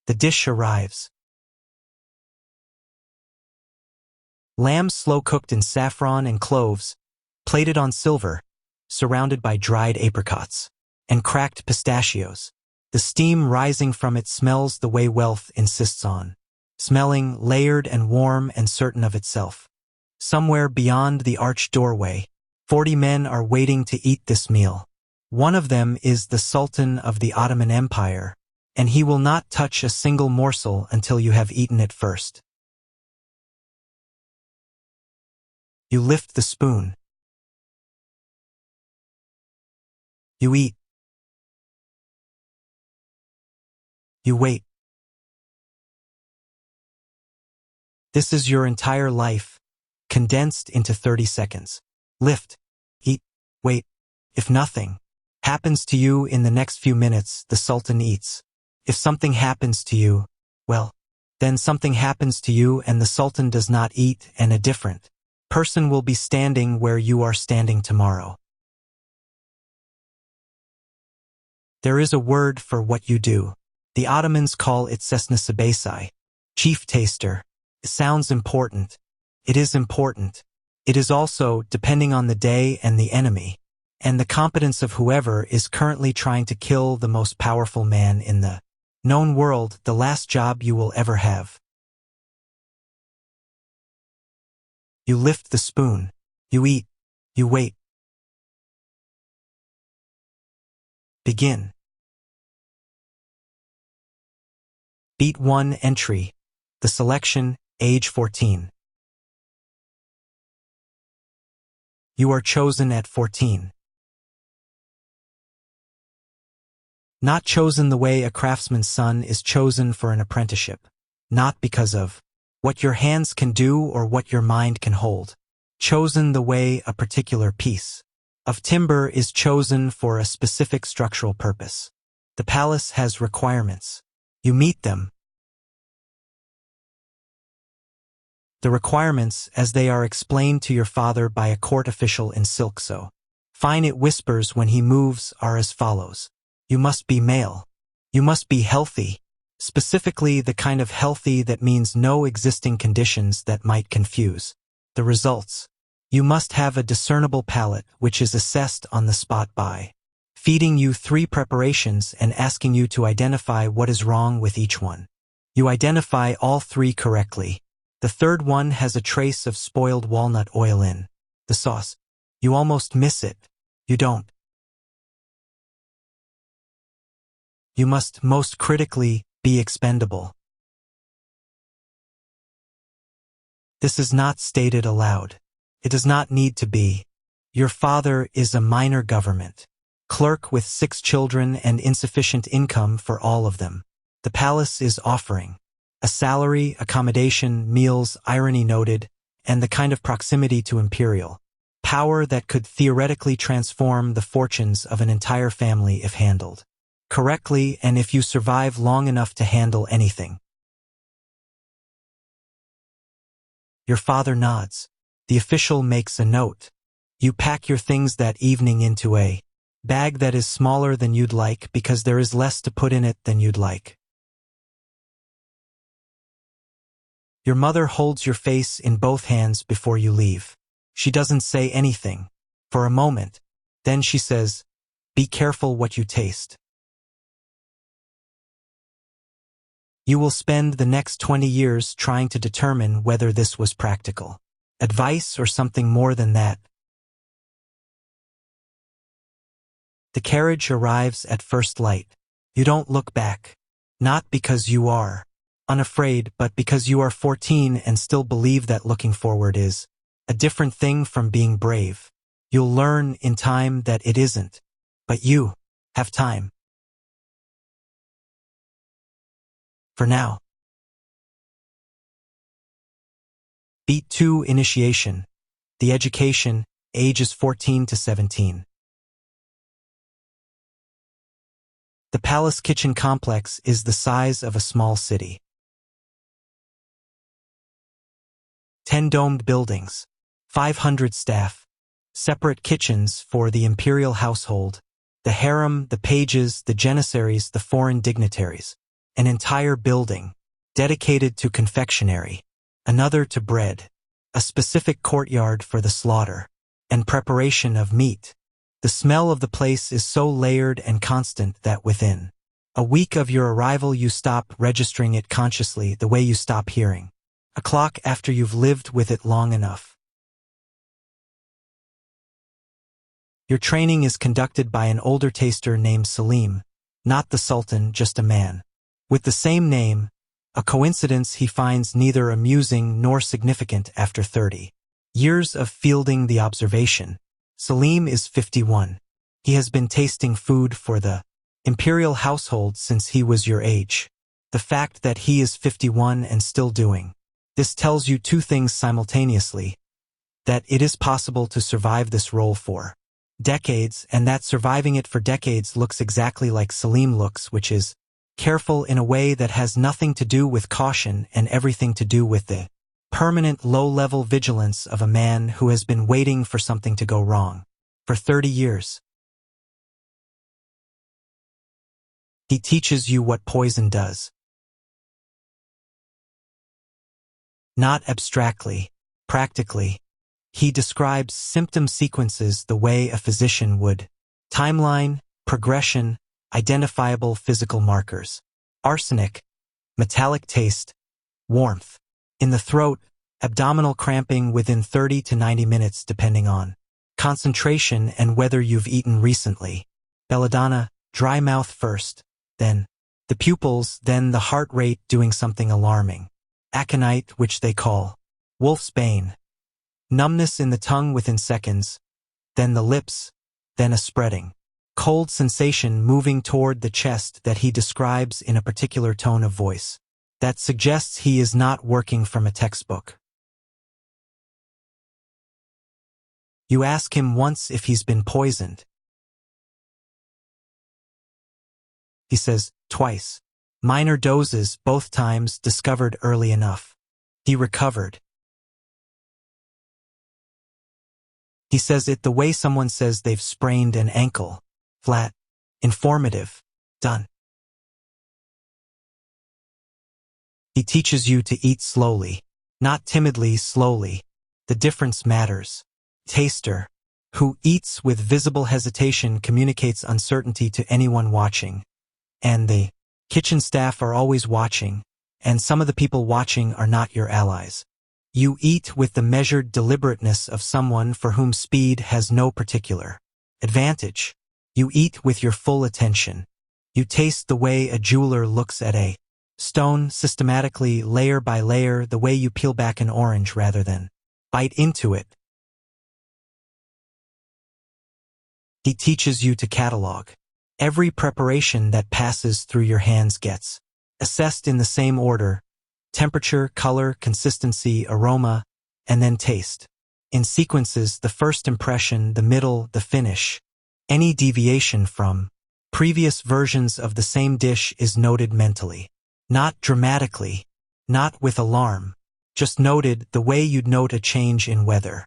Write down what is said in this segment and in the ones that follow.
The dish arrives. Lamb slow-cooked in saffron and cloves, plated on silver, surrounded by dried apricots and cracked pistachios. The steam rising from it smells the way wealth insists on, smelling layered and warm and certain of itself. Somewhere beyond the arched doorway, 40 men are waiting to eat this meal. One of them is the Sultan of the Ottoman Empire, and he will not touch a single morsel until you have eaten it first. You lift the spoon. You eat. You wait. This is your entire life, condensed into 30 seconds. Lift, eat, wait. If nothing happens to you in the next few minutes, the Sultan eats. If something happens to you, well, then something happens to you and the Sultan does not eat, and a different person will be standing where you are standing tomorrow. There is a word for what you do. The Ottomans call it sesnasabesai, chief taster. It sounds important. It is important. It is also, depending on the day and the enemy, and the competence of whoever is currently trying to kill the most powerful man in the known world, the last job you will ever have. You lift the spoon. You eat. You wait. Begin. Beat 1 entry. The selection, age 14. You are chosen at 14. Not chosen the way a craftsman's son is chosen for an apprenticeship. Not because of what your hands can do or what your mind can hold. Chosen the way a particular piece of timber is chosen for a specific structural purpose. The palace has requirements. You meet them. The requirements, as they are explained to your father by a court official in silk so fine it whispers when he moves, are as follows. You must be male. You must be healthy. Specifically the kind of healthy that means no existing conditions that might confuse the results. You must have a discernible palate, which is assessed on the spot by feeding you 3 preparations and asking you to identify what is wrong with each one. You identify all 3 correctly. The third one has a trace of spoiled walnut oil in the sauce. You almost miss it. You don't. You must, most critically, be expendable. This is not stated aloud. It does not need to be. Your father is a minor government clerk with 6 children and insufficient income for all of them. The palace is offering a salary, accommodation, meals, irony noted, and the kind of proximity to imperial power that could theoretically transform the fortunes of an entire family if handled correctly and if you survive long enough to handle anything. Your father nods. The official makes a note. You pack your things that evening into a bag that is smaller than you'd like because there is less to put in it than you'd like. Your mother holds your face in both hands before you leave. She doesn't say anything for a moment. Then she says, "Be careful what you taste." You will spend the next 20 years trying to determine whether this was practical advice or something more than that. The carriage arrives at first light. You don't look back. Not because you are unafraid, but because you are 14 and still believe that looking forward is a different thing from being brave. You'll learn in time that it isn't, but you have time. For now. Beat 2 initiation. The education, ages 14 to 17. The palace kitchen complex is the size of a small city. 10 domed buildings, 500 staff, separate kitchens for the imperial household, the harem, the pages, the janissaries, the foreign dignitaries. an entire building, dedicated to confectionery, another to bread, a specific courtyard for the slaughter, and preparation of meat. The smell of the place is so layered and constant that within a week of your arrival you stop registering it consciously the way you stop hearing a clock after you've lived with it long enough. Your training is conducted by an older taster named Salim, not the Sultan, just a man with the same name, a coincidence he finds neither amusing nor significant after 30 years of fielding the observation. Salim is 51. He has been tasting food for the imperial household since he was your age. The fact that he is 51 and still doing this tells you two things simultaneously: that it is possible to survive this role for decades, and that surviving it for decades looks exactly like Salim looks, which is careful in a way that has nothing to do with caution and everything to do with the permanent low-level vigilance of a man who has been waiting for something to go wrong for 30 years. He teaches you what poison does. Not abstractly, practically. He describes symptom sequences the way a physician would. Timeline, progression, identifiable physical markers. Arsenic, metallic taste, warmth in the throat, abdominal cramping within 30 to 90 minutes depending on concentration and whether you've eaten recently. Belladonna, dry mouth first, then the pupils, then the heart rate doing something alarming. Aconite, which they call wolf's bane. Numbness in the tongue within seconds, then the lips, then a spreading cold sensation moving toward the chest that he describes in a particular tone of voice that suggests he is not working from a textbook. You ask him once if he's been poisoned. He says, twice. Minor doses, both times discovered early enough. He recovered. He says it the way someone says they've sprained an ankle. Flat. Informative. Done. He teaches you to eat slowly, not timidly, slowly. The difference matters. Taster, who eats with visible hesitation, communicates uncertainty to anyone watching. And the kitchen staff are always watching, and some of the people watching are not your allies. You eat with the measured deliberateness of someone for whom speed has no particular advantage. You eat with your full attention. You taste the way a jeweler looks at a stone, systematically, layer by layer, the way you peel back an orange rather than bite into it. He teaches you to catalog. Every preparation that passes through your hands gets assessed in the same order: temperature, color, consistency, aroma, and then taste. In sequences: the first impression, the middle, the finish. Any deviation from previous versions of the same dish is noted mentally. Not dramatically, not with alarm, just noted the way you'd note a change in weather.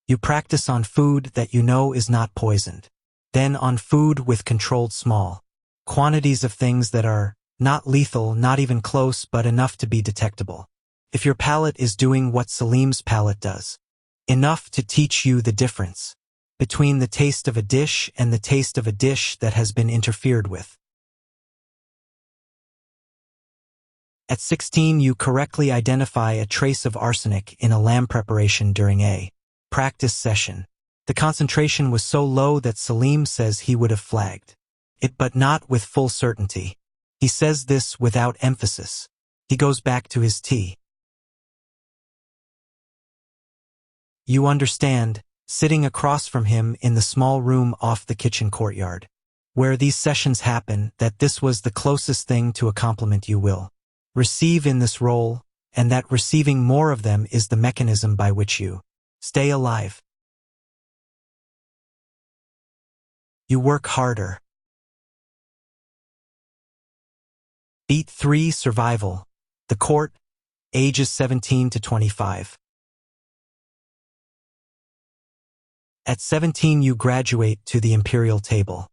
You practice on food that you know is not poisoned. Then on food with controlled small quantities of things that are not lethal, not even close, but enough to be detectable. If your palate is doing what Salim's palate does, enough to teach you the difference between the taste of a dish and the taste of a dish that has been interfered with. At 16, you correctly identify a trace of arsenic in a lamb preparation during a practice session. The concentration was so low that Salim says he would have flagged it, but not with full certainty. He says this without emphasis. He goes back to his tea. You understand, sitting across from him in the small room off the kitchen courtyard, where these sessions happen, that this was the closest thing to a compliment you will receive in this role, and that receiving more of them is the mechanism by which you stay alive. You work harder. Beat 3 Survival. The court, ages 17 to 25. At 17 you graduate to the imperial table.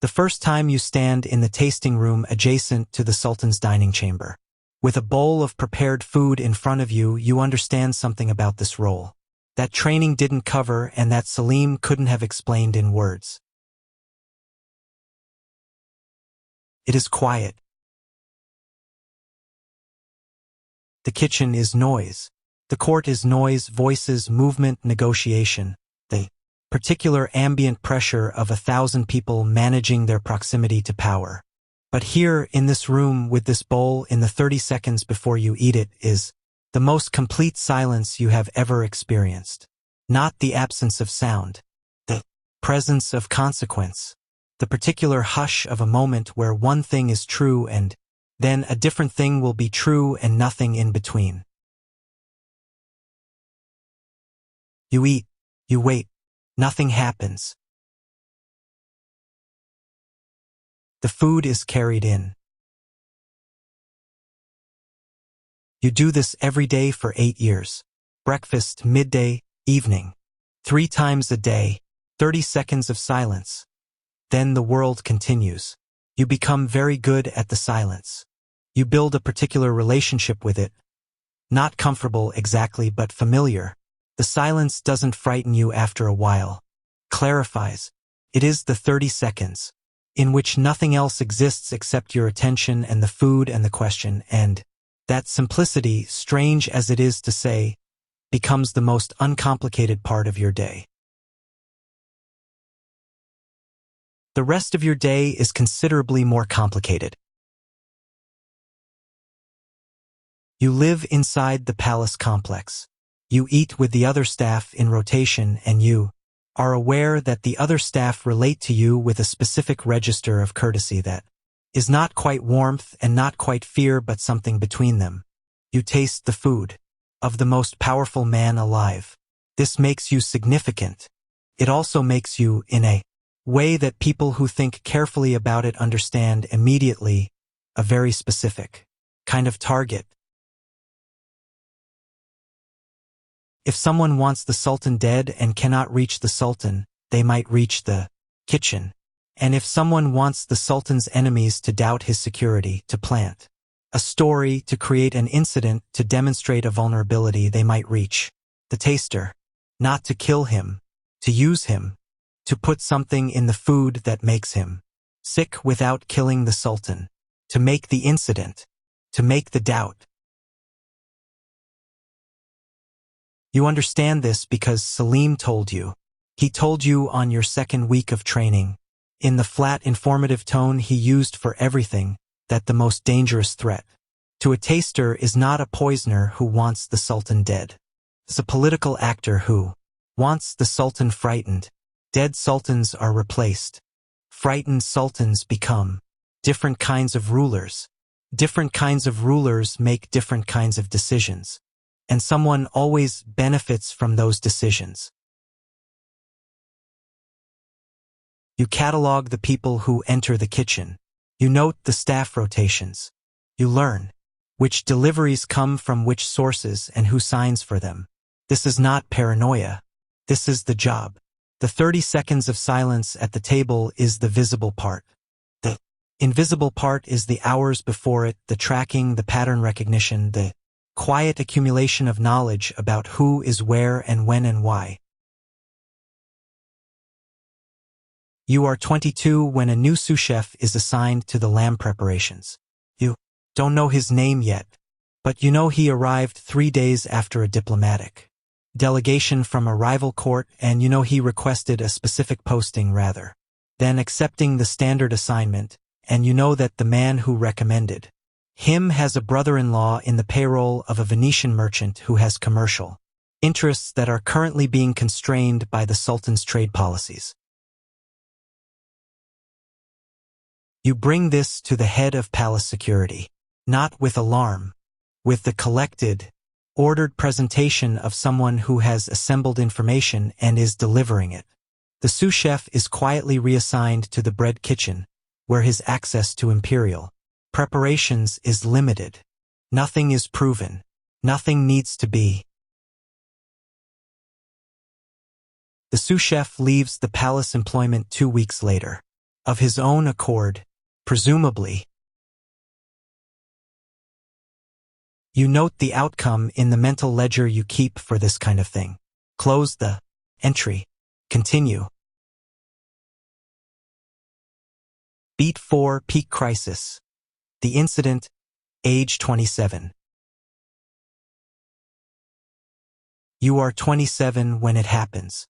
The first time you stand in the tasting room adjacent to the Sultan's dining chamber. With a bowl of prepared food in front of you, you understand something about this role that training didn't cover and that Salim couldn't have explained in words. It is quiet. The kitchen is noise. The court is noise, voices, movement, negotiation. The particular ambient pressure of 1,000 people managing their proximity to power. But here, in this room, with this bowl, in the 30 seconds before you eat it, is the most complete silence you have ever experienced. Not the absence of sound. The presence of consequence. The particular hush of a moment where one thing is true and then a different thing will be true and nothing in between. You eat. You wait. Nothing happens. The food is carried in. You do this every day for 8 years. Breakfast, midday, evening. 3 times a day. 30 seconds of silence. Then the world continues. You become very good at the silence. You build a particular relationship with it. Not comfortable exactly, but familiar. The silence doesn't frighten you after a while. Clarifies. It is the 30 seconds, in which nothing else exists except your attention and the food and the question, and that simplicity, strange as it is to say, becomes the most uncomplicated part of your day. The rest of your day is considerably more complicated. You live inside the palace complex. You eat with the other staff in rotation, and you are aware that the other staff relate to you with a specific register of courtesy that is not quite warmth and not quite fear, but something between them. You taste the food of the most powerful man alive. This makes you significant. It also makes you, in a way that people who think carefully about it understand immediately, a very specific kind of target. If someone wants the Sultan dead and cannot reach the Sultan, they might reach the kitchen. And if someone wants the Sultan's enemies to doubt his security, to plant a story, to create an incident, to demonstrate a vulnerability, they might reach the taster. Not to kill him, to use him, to put something in the food that makes him sick without killing the Sultan, to make the incident, to make the doubt. You understand this because Salim told you. He told you on your second week of training, in the flat, informative tone he used for everything, that the most dangerous threat to a taster is not a poisoner who wants the Sultan dead. It's a political actor who wants the Sultan frightened. Dead sultans are replaced. Frightened sultans become different kinds of rulers. Different kinds of rulers make different kinds of decisions. And someone always benefits from those decisions. You catalog the people who enter the kitchen. You note the staff rotations. You learn which deliveries come from which sources and who signs for them. This is not paranoia. This is the job. The 30 seconds of silence at the table is the visible part. The invisible part is the hours before it, the tracking, the pattern recognition, the quiet accumulation of knowledge about who is where and when and why. You are 22 when a new sous chef is assigned to the lamb preparations. You don't know his name yet, but you know he arrived 3 days after a diplomatic delegation from a rival court, and you know he requested a specific posting rather than accepting the standard assignment, and you know that the man who recommended him has a brother-in-law in the payroll of a Venetian merchant who has commercial interests that are currently being constrained by the Sultan's trade policies. You bring this to the head of palace security, not with alarm, with the collected, ordered presentation of someone who has assembled information and is delivering it. The sous chef is quietly reassigned to the bread kitchen, where his access to imperial preparations is limited. Nothing is proven. Nothing needs to be. The sous chef leaves the palace employment 2 weeks later. of his own accord, presumably. You note the outcome in the mental ledger you keep for this kind of thing. Close the entry. Continue. Beat 4 Peak Crisis. The incident, age 27. You are 27 when it happens.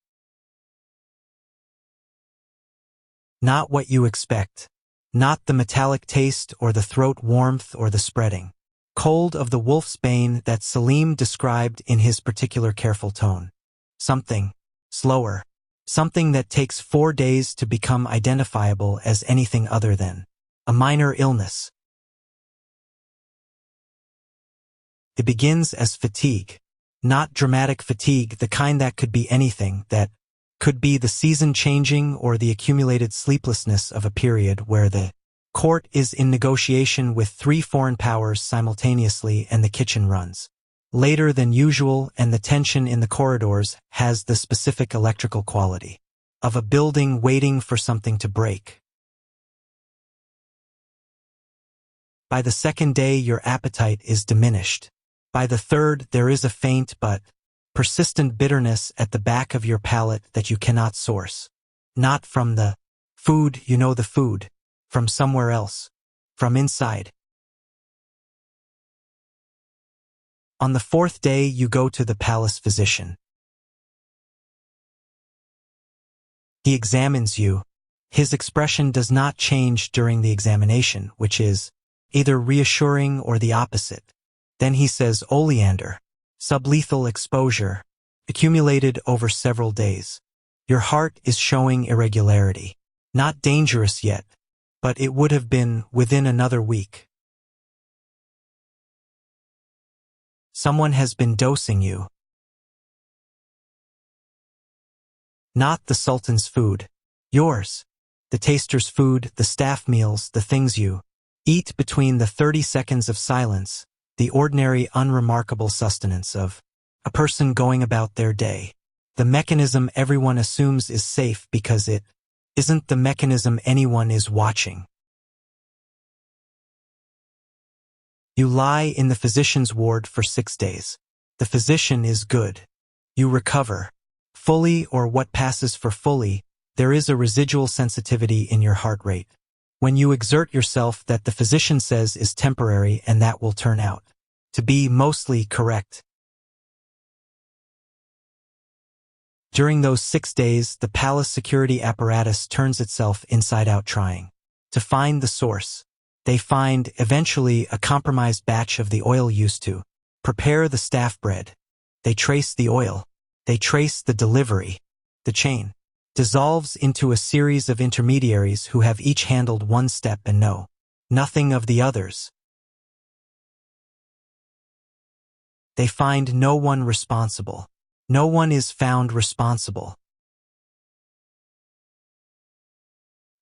Not what you expect. Not the metallic taste or the throat warmth or the spreading cold of the wolf's bane that Salim described in his particular careful tone. Something slower. Something that takes 4 days to become identifiable as anything other than a minor illness. It begins as fatigue. Not dramatic fatigue, the kind that could be anything, that could be the season changing or the accumulated sleeplessness of a period where the court is in negotiation with 3 foreign powers simultaneously and the kitchen runs later than usual, and the tension in the corridors has the specific electrical quality of a building waiting for something to break. By the second day, your appetite is diminished. By the third, there is a faint but persistent bitterness at the back of your palate that you cannot source. Not from the food, you know the food, from somewhere else, from inside. On the 4th day, you go to the palace physician. He examines you. His expression does not change during the examination, which is either reassuring or the opposite. Then he says, oleander, sublethal exposure, accumulated over several days. Your heart is showing irregularity. Not dangerous yet, but it would have been within another week. Someone has been dosing you. Not the Sultan's food. Yours. The taster's food, the staff meals, the things you eat between the 30 seconds of silence, the ordinary unremarkable sustenance of a person going about their day. The mechanism everyone assumes is safe because it isn't the mechanism anyone is watching. You lie in the physician's ward for 6 days. The physician is good. You recover. Fully, or what passes for fully, there is a residual sensitivity in your heart rate. When you exert yourself, that the physician says is temporary, and that will turn out to be mostly correct. During those 6 days, the palace security apparatus turns itself inside out trying to find the source. They find, eventually, a compromised batch of the oil used to prepare the staff bread. They trace the oil. They trace the delivery. The chain dissolves into a series of intermediaries who have each handled one step and know nothing of the others. They find no one responsible. No one is found responsible.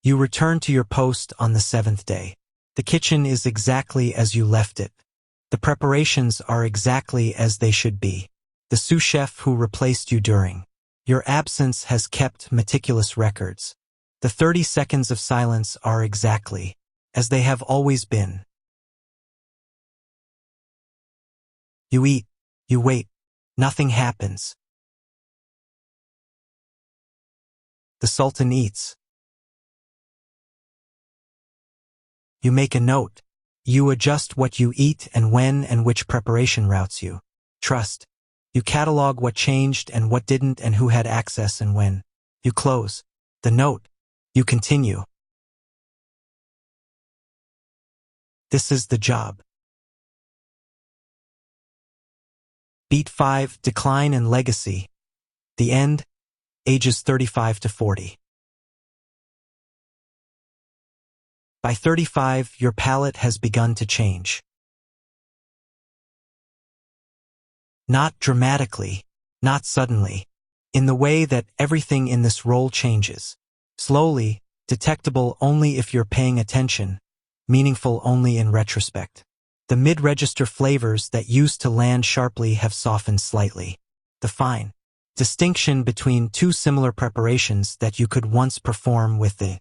You return to your post on the 7th day. The kitchen is exactly as you left it. The preparations are exactly as they should be. The sous chef who replaced you during your absence has kept meticulous records. The 30 seconds of silence are exactly as they have always been. You eat. You wait. Nothing happens. The Sultan eats. You make a note. You adjust what you eat and when and which preparation routes you trust. You catalog what changed and what didn't and who had access and when. You close the note. You continue. This is the job. Beat 5 Decline and Legacy. The end, ages 35 to 40. By 35, your palate has begun to change. Not dramatically, not suddenly, in the way that everything in this role changes. Slowly, detectable only if you're paying attention, meaningful only in retrospect. The mid-register flavors that used to land sharply have softened slightly. The fine distinction between two similar preparations that you could once perform with the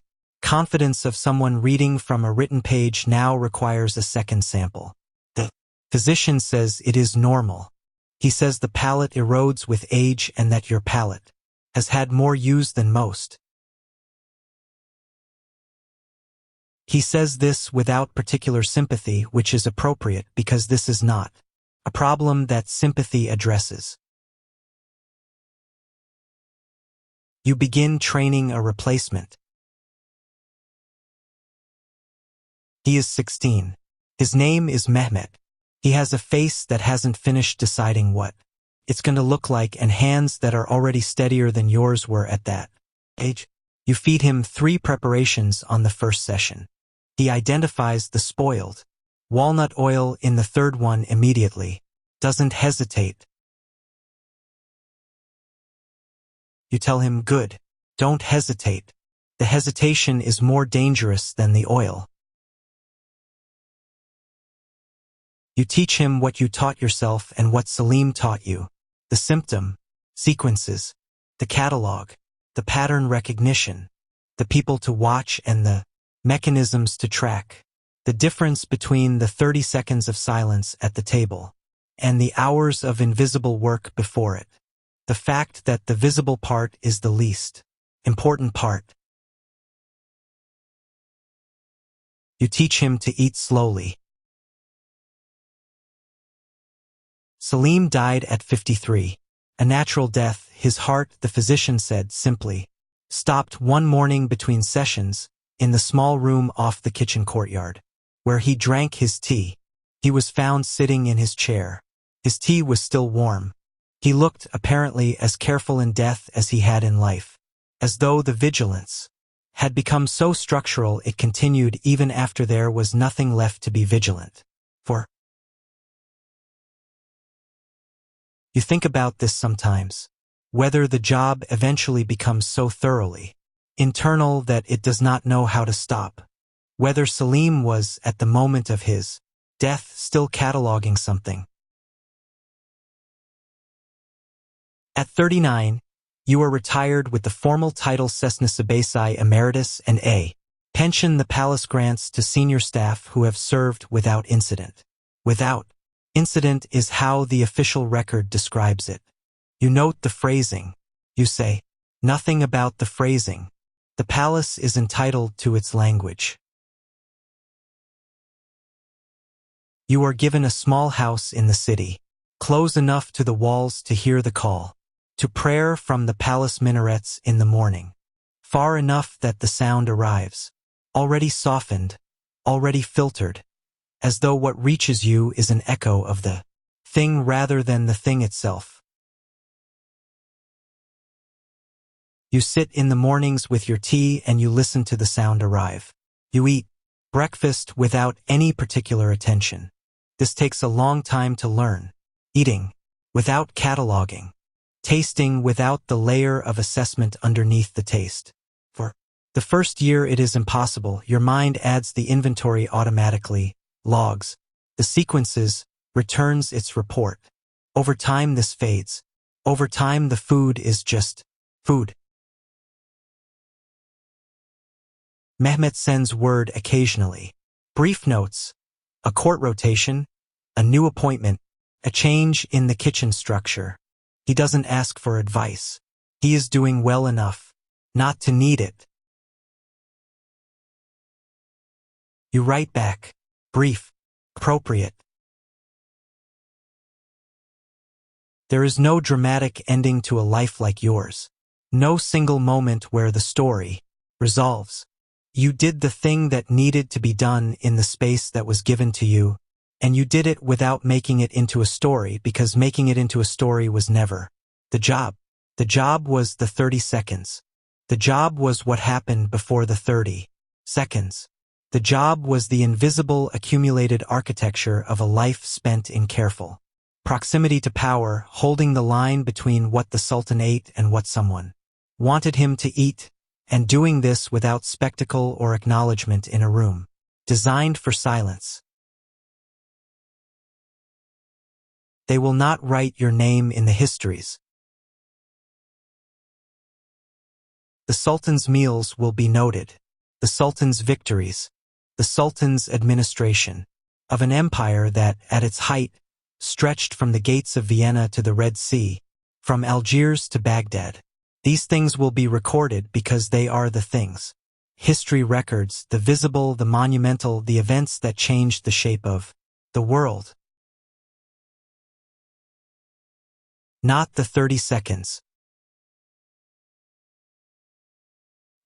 confidence of someone reading from a written page now requires a second sample. The physician says it is normal. He says the palate erodes with age and that your palate has had more use than most. He says this without particular sympathy, which is appropriate because this is not a problem that sympathy addresses. You begin training a replacement. He is 16. His name is Mehmet. He has a face that hasn't finished deciding what it's going to look like and hands that are already steadier than yours were at that age. You feed him 3 preparations on the first session. He identifies the spoiled walnut oil in the third one immediately, doesn't hesitate. You tell him, good, don't hesitate. The hesitation is more dangerous than the oil. You teach him what you taught yourself and what Salim taught you. The symptom, sequences, the catalog, the pattern recognition, the people to watch and the mechanisms to track. The difference between the 30 seconds of silence at the table and the hours of invisible work before it. The fact that the visible part is the least important part. You teach him to eat slowly. Salim died at 53. A natural death. His heart, the physician said simply, stopped one morning between sessions in the small room off the kitchen courtyard, where he drank his tea. He was found sitting in his chair. His tea was still warm. He looked apparently as careful in death as he had in life, as though the vigilance had become so structural it continued even after there was nothing left to be vigilant for. You think about this sometimes, whether the job eventually becomes so thoroughly internal that it does not know how to stop, whether Salim was, at the moment of his death, still cataloging something. At 39, you are retired with the formal title Cessna Emeritus and a pension the palace grants to senior staff who have served without incident. Without incident is how the official record describes it. You note the phrasing. You say, nothing about the phrasing. The palace is entitled to its language. You are given a small house in the city, close enough to the walls to hear the call to prayer from the palace minarets in the morning, far enough that the sound arrives, already softened, already filtered, as though what reaches you is an echo of the thing rather than the thing itself. You sit in the mornings with your tea and you listen to the sound arrive. You eat breakfast without any particular attention. This takes a long time to learn. Eating without cataloging. Tasting without the layer of assessment underneath the taste. For the first year it is impossible. Your mind adds the inventory automatically, logs the sequences, returns its report. Over time this fades. Over time the food is just food. Mehmet sends word occasionally. Brief notes, a court rotation, a new appointment, a change in the kitchen structure. He doesn't ask for advice. He is doing well enough not to need it. You write back, brief, appropriate. There is no dramatic ending to a life like yours. No single moment where the story resolves. You did the thing that needed to be done in the space that was given to you, and you did it without making it into a story because making it into a story was never the job. The job was the 30 seconds. The job was what happened before the 30 seconds. The job was the invisible accumulated architecture of a life spent in careful proximity to power, holding the line between what the Sultan ate and what someone wanted him to eat, and doing this without spectacle or acknowledgement in a room designed for silence. They will not write your name in the histories. The Sultan's meals will be noted. the Sultan's victories, the Sultan's administration, of an empire that, at its height, stretched from the gates of Vienna to the Red Sea, from Algiers to Baghdad. These things will be recorded because they are the things. History records, the visible, the monumental, the events that changed the shape of the world. Not the 30 seconds.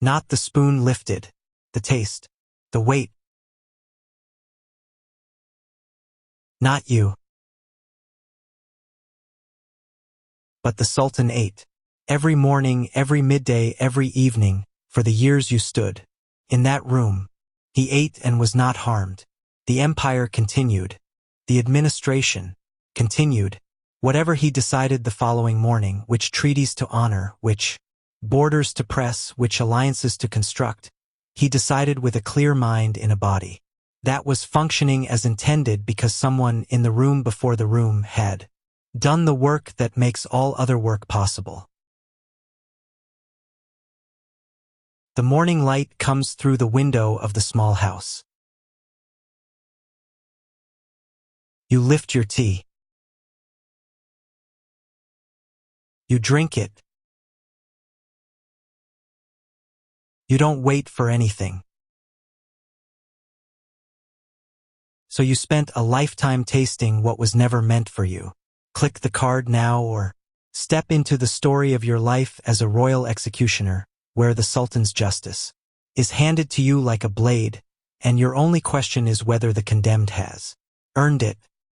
Not the spoon lifted, the taste, the weight. Not you. But the Sultan ate. Every morning, every midday, every evening, for the years you stood in that room. He ate and was not harmed. The empire continued. The administration continued. Whatever he decided the following morning, which treaties to honor, which borders to press, which alliances to construct, he decided with a clear mind in a body that was functioning as intended because someone in the room before the room had done the work that makes all other work possible. The morning light comes through the window of the small house. You lift your tea. You drink it. You don't wait for anything. So you spent a lifetime tasting what was never meant for you. Click the card now or step into the story of your life as a royal executioner, where the Sultan's justice is handed to you like a blade, and your only question is whether the condemned has earned it.